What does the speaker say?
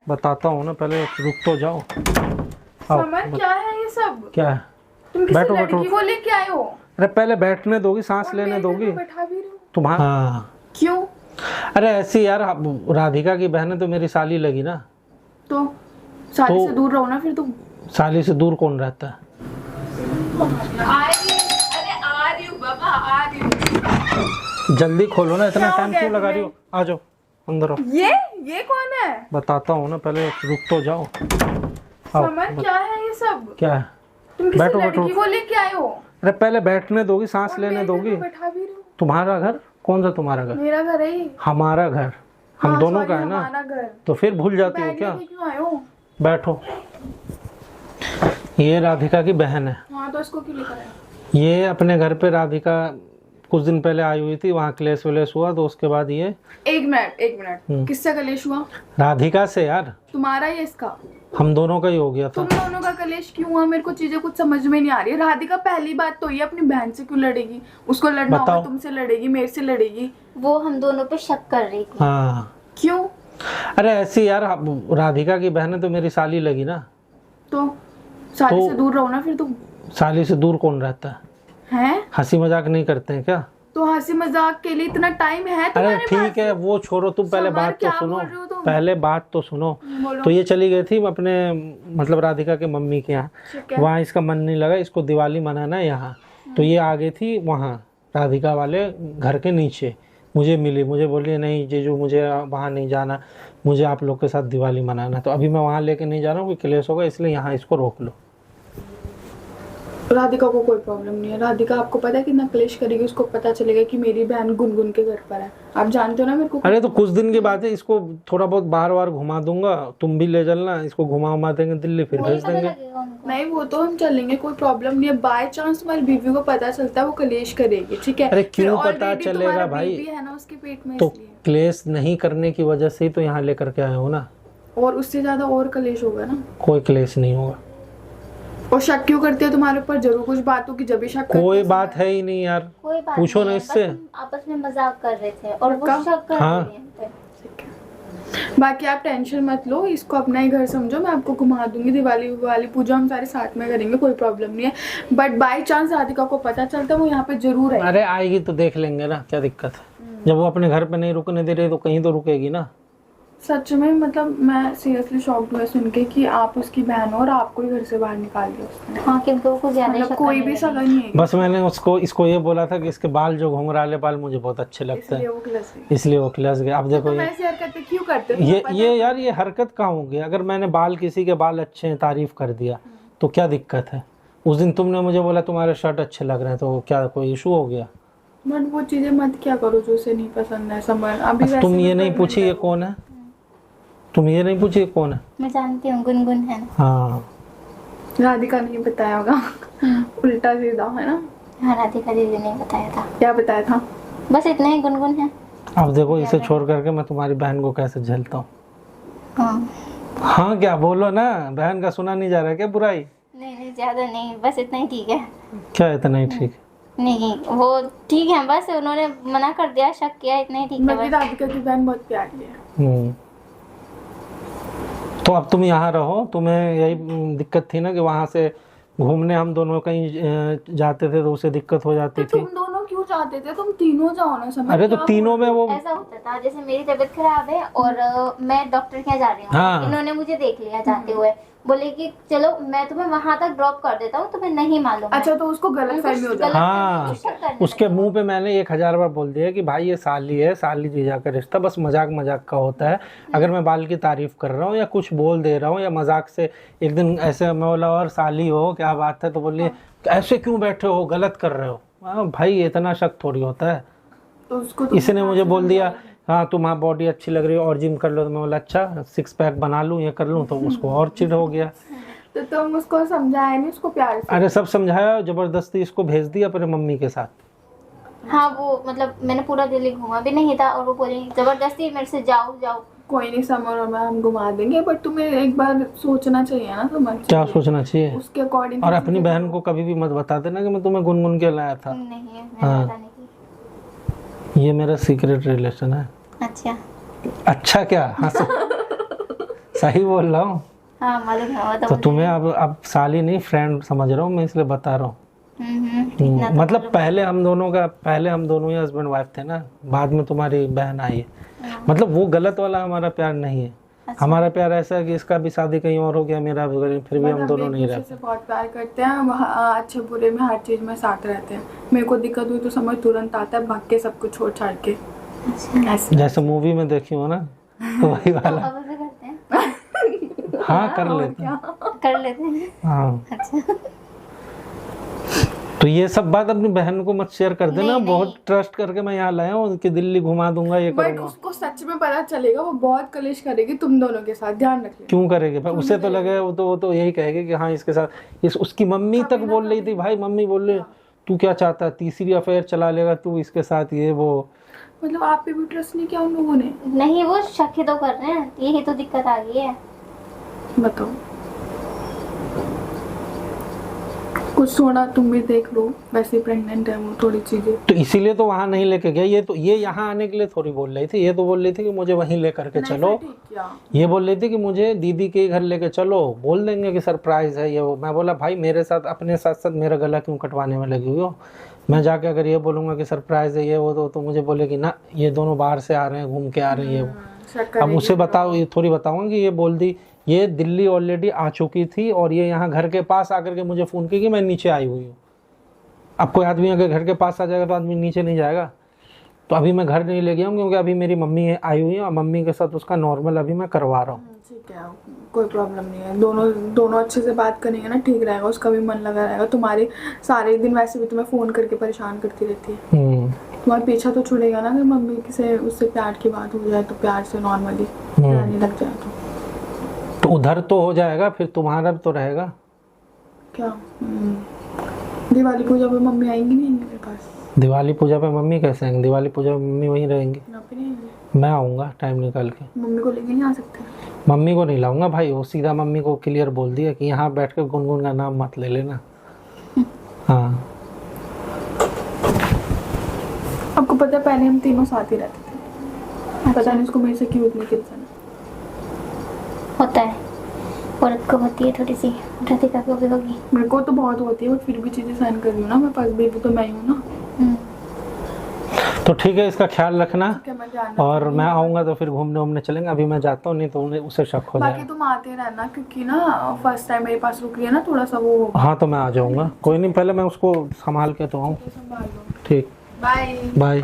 बताता हूँ ना, पहले रुक तो जाओ। समर क्या है ये सब? क्या है? तुम किसी बैठो, लड़की बैठो। को लेके आए हो? अरे पहले बैठने दोगी, सांस और लेने मेरे घर दोगी में बैठा भी रहे हो? तुम्हारा? हाँ। क्यों? अरे ऐसी यार, राधिका की बहन है तो मेरी साली लगी ना। तो शादी तो से दूर रहो ना फिर तुम। साली से दूर कौन रहता है? अरे आ रही हूँ बाबा, आ रही हूँ। जल्दी खोलो ना, इतना क्या हो टाइम गया क्यों लगा रही हो? तुम्हें? आ जाओ अंदर आओ। ये कौन है? बताता हूँ ना, पहले रुक तो जाओ। आओ। समर क्या है ये सब? क्या है? तुम किसी बैठो, लड़की बैठो। को लेके आए हो? अरे पहले बैठने दोगी, सांस और लेने मेरे घर दोगी। में बैठा भी रहे हो? तुम्हारा घर कौन सा? तुम्हारा घर? मेरा घर है ये। हमारा घर, हम हाँ, दोनों sorry, का है ना। हमारा घर। तो फिर भूल जाती हो बैठने क्या? के क्यों आए हो? बैठो। ये राधिका की बहन है। हाँ तो इसको क्यों लेकर आए? ये अपने घर पे राधिका कुछ दिन पहले आई हुई थी, वहाँ क्लेश विलेश हुआ तो उसके बाद ये। एक मिनट किससे कलेश हुआ? राधिका से यार। तुम्हारा या इसका? हम दोनों का ही हो गया था। तुम दोनों का कलेश क्यों हुआ? मेरे को चीजें कुछ समझ में नहीं आ रही है। राधिका पहली बात तो ये अपनी बहन से क्यों लड़ेगी? उसको लड़ना होगा, बताओ। तुमसे लड़ेगी, मेरे से लड़ेगी। वो हम दोनों पे शक कर रही थी। हाँ। क्यों? अरे ऐसी यार, राधिका की बहन है तो मेरी साली लगी ना। तो शादी तो- से दूर रहो ना फिर तुम। साली से दूर कौन रहता है? हैं? हंसी मजाक नहीं करते हैं क्या? तो हंसी मजाक के लिए इतना टाइम है अरे तुम्हारे पास? ठीक है, वो छोड़ो, तुम पहले समर, बात तो क्या सुनो। बोल रहे हो तुम? पहले बात तो सुनो। बोलो। तो ये चली गई थी अपने, मतलब राधिका के मम्मी के यहाँ। ठीक है। वहाँ इसका मन नहीं लगा, इसको दिवाली मनाना है यहाँ। तो ये आ गई थी वहाँ राधिका वाले घर के नीचे। मुझे मिली, मुझे बोली नहीं जीजू मुझे वहाँ नहीं जाना, मुझे आप लोग के साथ दिवाली मनाना। तो अभी मैं वहाँ लेके नहीं जा रहा हूँ, कोई क्लेश होगा, इसलिए यहाँ इसको रोक लो। राधिका को कोई प्रॉब्लम नहीं है। राधिका आपको पता है कितना क्लेश करेगी? उसको पता चलेगा कि मेरी बहन गुनगुन के घर पर है। आप जानते हो ना मेरे को। अरे तो कुछ दिन की बात है, इसको थोड़ा बहुत बाहर बाहर घुमा दूंगा, तुम भी ले चलना, इसको घुमा देंगे दिल्ली, फिर भेज पता देंगे। लगेगा उनको। नहीं वो तो हम चलेंगे, कोई प्रॉब्लम नहीं है। बाय चांस तुम्हारी बीवी को पता चलता है वो कलेश करेगी, ठीक है? अरे फिर क्यों पता already चलेगा तुम्हारा भाई? बेबी है ना उसके पेट में, तो इसलिए। क्लेश नहीं करने की वजह से ही तो यहाँ लेकर के आए हो ना। और उससे ज्यादा और कलेश होगा ना। कोई क्लेश नहीं होगा। और शक क्यों करते हो? तुम्हारे ऊपर जरूर कुछ बात हो कि जब भी शक करते कोई हो। बात है ही नहीं यार। कोई बात पूछो नहीं ना है, इससे। बस हम आपस में मजाक कर रहे थे और वो पक्का? शक कर हाँ। रही है। ठीक है। बाकी आप टेंशन मत लो, इसको अपना ही घर समझो। मैं आपको घुमा दूंगी, दिवाली वाली पूजा हम सारे साथ में करेंगे, कोई प्रॉब्लम नहीं है। बट बाई चांस राधिका को पता चलता है वो यहाँ पे जरूर है। अरे आएगी तो देख लेंगे ना, क्या दिक्कत है? जब वो अपने घर पे नहीं रुकने दे रही तो कहीं तो रुकेगी ना। सच में मतलब मैं सीरियसली शॉक्ड हुआ सुन के कि आप उसकी बहन हो और आपको ही घर से बाहर निकाल दिया उसने। हाँ क्योंकि वो कुछ ज्यादा ही मतलब शक कोई करने भी लगी। सगा नहीं है, बस मैंने इसको ये बोला था कि इसके बाल जो घुंघराले बाल मुझे बहुत अच्छे लगते इसलिए हैं, वो क्लास है। इसलिए वो खिलस गया। अब देखो तो ये ऐसी हरकतें क्यों करते हो? ये यार ये हरकत कहाँ होगी? अगर मैंने बाल, किसी के बाल अच्छे हैं, तारीफ कर दिया तो क्या दिक्कत है? उस दिन तुमने मुझे बोला तुम्हारे शर्ट अच्छे लग रहे हैं, तो क्या कोई इशू हो गया? बट वो चीजें मत क्या करो जो उसे नहीं पसंद है। समझ अभी अब वैसे तुम भी ये नहीं pregnant पूछी ये है। कौन है? तुम ये नहीं पूछी ये कौन है? मैं जानती हूँ गुनगुन है ना। हाँ। राधिका नहीं बताया होगा। उल्टा सीधा है ना। हाँ राधिका दीदी ने बताया था। क्या बताया था? बस इतना ही गुनगुन है। अब देखो इसे छोड़ करके मैं तुम्हारी बहन को कैसे झेलता हूँ। हाँ हाँ क्या बोलो ना, बहन का सुना नहीं जा रहा है क्या बुराई? नहीं ज्यादा नहीं, बस इतना ही ठीक है। क्या इतना ही ठीक है? नहीं वो ठीक है, बस उन्होंने मना कर दिया, शक किया, इतना ही ठीक है मेरी बस। राधिका की बहन बहुत प्यारी है। तो अब तुम यहाँ रहो, तुम्हें यही दिक्कत थी ना कि वहां से घूमने हम दोनों कहीं जाते थे तो उसे दिक्कत हो जाती तो थी। तुम दोनों क्यों चाहते थे? तुम तीनों जाओ ना। समझ अरे तो क्या तीनों बोल में वो ऐसा होता था जैसे मेरी तबीयत खराब है और मैं डॉक्टर के यहाँ जा रही हूँ। हाँ। इन्होंने मुझे देख लिया जाते हुए, बोले कि चलो मैं तुम्हें वहां तक ड्रॉप कर देता हूँ, तुम्हें नहीं मालूम है। अच्छा तो उसको गलत फहमी हो जाती है। हाँ, उसके मुंह पे मैंने 1000 बार बोल दिया कि भाई ये साली है, साली जीजा का रिश्ता बस मजाक मजाक का होता है। अगर मैं बाल की तारीफ कर रहा हूँ या कुछ बोल दे रहा हूँ या मजाक से, एक दिन ऐसे मैं बोला और साली हो क्या बात है, तो बोलिए ऐसे क्यों बैठे हो, गलत कर रहे हो। भाई इतना शक थोड़ी होता है। तो उसको तुम इसने मुझे बोल दिया हाँ तुम्हारी बॉडी अच्छी लग रही है और जिम कर लो, तो मैं बोला अच्छा 6 पैक बना लूँ ये कर लूँ, तो उसको और चिढ़ हो गया। तो तुम उसको समझाया नहीं उसको प्यार से? अरे सब समझाया, जबरदस्ती इसको भेज दिया अपने मम्मी के साथ। हाँ वो मतलब मैंने पूरा दिल्ली घूमा भी नहीं था और वो बोली जबरदस्ती मेरे से जाओ जाओ। कोई नहीं, समर और मैं हम घुमा देंगे, बट तुम्हें एक बार सोचना चाहिए ना। समझ क्या सोचना चाहिए? उसके अकॉर्डिंग। और अपनी बहन को कभी भी मत बता देना कि मैं तुम्हें गुनगुन के लाया था। नहीं मैंने हाँ। पता नहीं की। ये मेरा सीक्रेट रिलेशन है। अच्छा अच्छा क्या? हंसो सही बोल रहा हूँ। हाँ मालूम है वो तो तुम्हें अब साली नहीं फ्रेंड समझ रहा हूँ मैं, इसलिए बता रहा हूँ। इतना तो मतलब मालूम। पहले हम दोनों ही हस्बैंड वाइफ थे ना, बाद में तुम्हारी बहन आई है। मतलब वो गलत वाला हमारा प्यार नहीं है। अच्छा। हमारा प्यार ऐसा है कि इसका भी शादी कहीं और हो गया, मेरा भी, फिर भी हम दोनों नहीं एक दूसरे रहते। से बहुत प्यार करते हैं, अच्छे बुरे में हर चीज में साथ रहते हैं। मेरे को दिक्कत हुई तो समझ तुरंत आता है, भाग के सब कुछ छोड़ छाड़ के। अच्छा। ऐसे जैसे मूवी में देखी हो ना, तो वही तो वाला। अब ऐसे करते हैं, हाँ कर और लेते हैं। क्या। कर लेते हैं। हाँ अच्छा। तो ये सब बात अपनी बहन को मत शेयर कर देना। नहीं, बहुत नहीं। ट्रस्ट करके मैं यहाँ लाया हूँ, उनकी दिल्ली घुमा दूंगा, ये बट करूंगा। उसको सच में पता चलेगा, वो बहुत कलेश करेगी तुम दोनों के साथ, ध्यान रख लेना। क्यों करेगी भाई? उसे तो लगे वो तो यही कहेगी कि हाँ इसके साथ उसकी मम्मी तक बोल रही थी भाई, मम्मी बोल रही तू क्या चाहता है, तीसरी अफेयर चला लेगा तू इसके साथ, ये वो। मतलब आप पे भी ट्रस्ट नहीं किया उन लोगों ने? नहीं वो शक ही तो कर रहे हैं, यही तो दिक्कत आ गई है। बताओ, कुछ थोड़ा तुम भी देख लो, वैसे प्रेग्नेंट है वो, थोड़ी चीजें। तो इसीलिए तो वहां नहीं लेके गया। ये यहाँ आने के लिए थोड़ी बोल रही थी, ये तो बोल रही थी कि मुझे वहीं लेकर के चलो। ठीक किया। ये बोल रही थी कि मुझे दीदी के घर लेके चलो, बोल देंगे कि सरप्राइज है ये वो। मैं बोला भाई मेरे साथ, अपने साथ साथ मेरा गला क्यों कटवाने में लगी हुई हो? मैं जाके अगर ये बोलूंगा कि सरप्राइज है ये वो, तो मुझे बोलेगी ना ये दोनों बाहर से आ रहे हैं, घूम के आ रहे हैं, ये वो। शक अब करेगी। उसे बताओ, ये थोड़ी बताऊंगा कि ये बोल दी, ये दिल्ली ऑलरेडी आ चुकी थी और ये यहाँ घर के पास आकर के मुझे फोन की कि मैं नीचे आई हुई हूँ। अब कोई आदमी अगर घर के पास आ जाएगा तो आदमी नीचे नहीं जाएगा। तो अभी मैं घर नहीं ले गया हूँ क्योंकि अभी मेरी मम्मी आई हुई है और मम्मी के साथ उसका नॉर्मल अभी मैं करवा रहा हूँ। ठीक है, कोई प्रॉब्लम नहीं है। दोनों अच्छे से बात करेंगे ना, ठीक रहेगा, उसका भी मन लगा रहेगा। तुम्हारे सारे दिन वैसे भी तुम्हें फोन करके परेशान करती रहती है, तुम्हारा पीछा तो छुड़ेगा ना। अगर मम्मी से उससे प्यार की बात हो जाए तो, प्यार से नॉर्मली रहने लग जाए तो उधर तो हो जाएगा, फिर तुम्हारा भी तो रहेगा। क्या दिवाली पूजा पे मम्मी आएंगी नहीं मेरे पास? दिवाली पूजा पे मम्मी कैसे आएंगे? दिवाली पूजा में मम्मी वहीं रहेंगी, यहाँ पे नहीं आएंगे? मैं आऊँगा टाइम निकाल के। मम्मी को लेके नहीं आ सकते? मम्मी को नहीं लाऊंगा भाई, वो सीधा मम्मी को क्लियर बोल दिया कि यहाँ बैठ कर गुनगुन का नाम मत ले लेना। हाँ आपको पता है पहले हम तीनों साथ ही रहते थे, पता नहीं उसको मेरे से क्यों इतनी टेंशन है। होता है, औरत को होती है थोड़ी सी, राधिका को भी होगी। मेरे को तो बहुत होती है, बट फिर भी चीजें सहन कर रही हूँ ना, मेरे पास बेबी तो मैं ही हूँ ना। तो ठीक है, इसका ख्याल रखना। क्या मैं ध्यान और रखूंगी। मैं आऊँगा तो फिर घूमने उमने चलेंगे। अभी मैं जाता हूँ, नहीं तो उसे शक हो बाकी जाएगा। तुम आते रहना, क्योंकि ना फर्स्ट टाइम मेरे पास रुक रही है ना, थोड़ा सा वो होगा। हाँ तो मैं आ जाऊँगा, कोई नहीं, पहले मैं उसको संभाल के तो आऊँ। संभाल लो। ठीक, बाय। बाय।